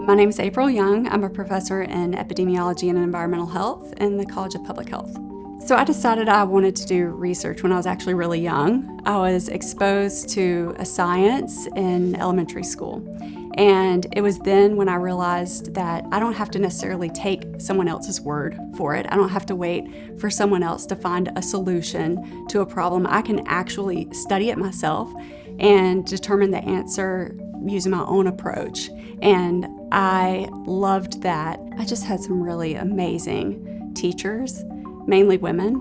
My name is April Young. I'm a professor in epidemiology and environmental health in the College of Public Health. So I decided I wanted to do research when I was actually really young. I was exposed to a science in elementary school. And it was then when I realized that I don't have to necessarily take someone else's word for it. I don't have to wait for someone else to find a solution to a problem. I can actually study it myself and determine the answer using my own approach. And I loved that. I just had some really amazing teachers, mainly women,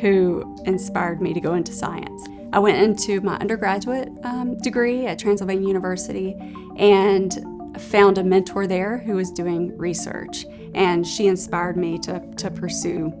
who inspired me to go into science. I went into my undergraduate degree at Transylvania University and found a mentor there who was doing research. And she inspired me to pursue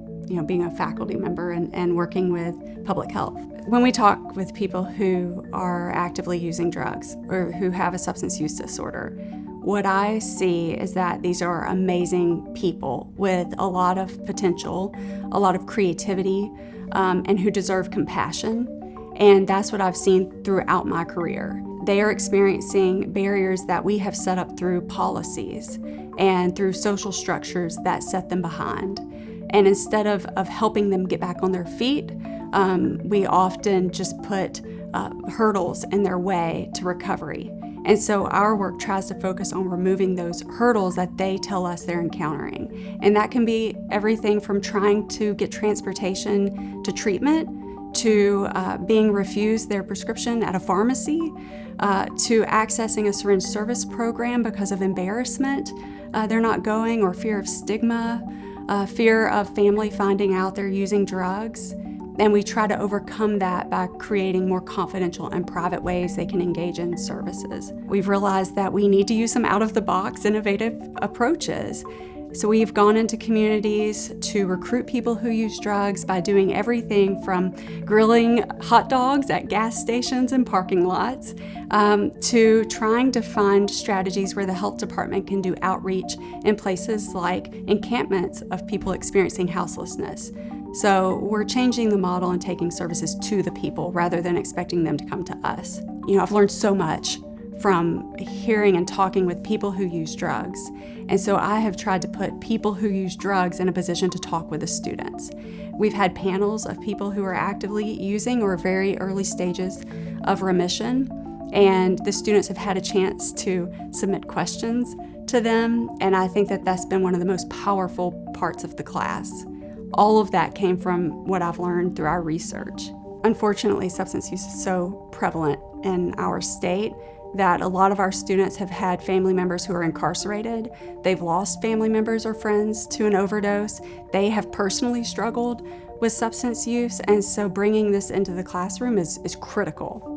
being a faculty member and working with public health. When we talk with people who are actively using drugs or who have a substance use disorder, what I see is that these are amazing people with a lot of potential, a lot of creativity, and who deserve compassion. And that's what I've seen throughout my career. They are experiencing barriers that we have set up through policies and through social structures that set them behind. And instead of helping them get back on their feet, we often just put hurdles in their way to recovery. And so our work tries to focus on removing those hurdles that they tell us they're encountering. And that can be everything from trying to get transportation to treatment, to being refused their prescription at a pharmacy, to accessing a syringe service program because of embarrassment they're not going, or fear of stigma, fear of family finding out they're using drugs. And we try to overcome that by creating more confidential and private ways they can engage in services. We've realized that we need to use some out-of-the-box innovative approaches. So we've gone into communities to recruit people who use drugs by doing everything from grilling hot dogs at gas stations and parking lots to trying to find strategies where the health department can do outreach in places like encampments of people experiencing houselessness. So we're changing the model and taking services to the people rather than expecting them to come to us. I've learned so much from hearing and talking with people who use drugs. And so I have tried to put people who use drugs in a position to talk with the students. We've had panels of people who are actively using or very early stages of remission, and the students have had a chance to submit questions to them, and I think that that's been one of the most powerful parts of the class. All of that came from what I've learned through our research. Unfortunately, substance use is so prevalent in our state that a lot of our students have had family members who are incarcerated. They've lost family members or friends to an overdose. They have personally struggled with substance use, and so bringing this into the classroom is critical.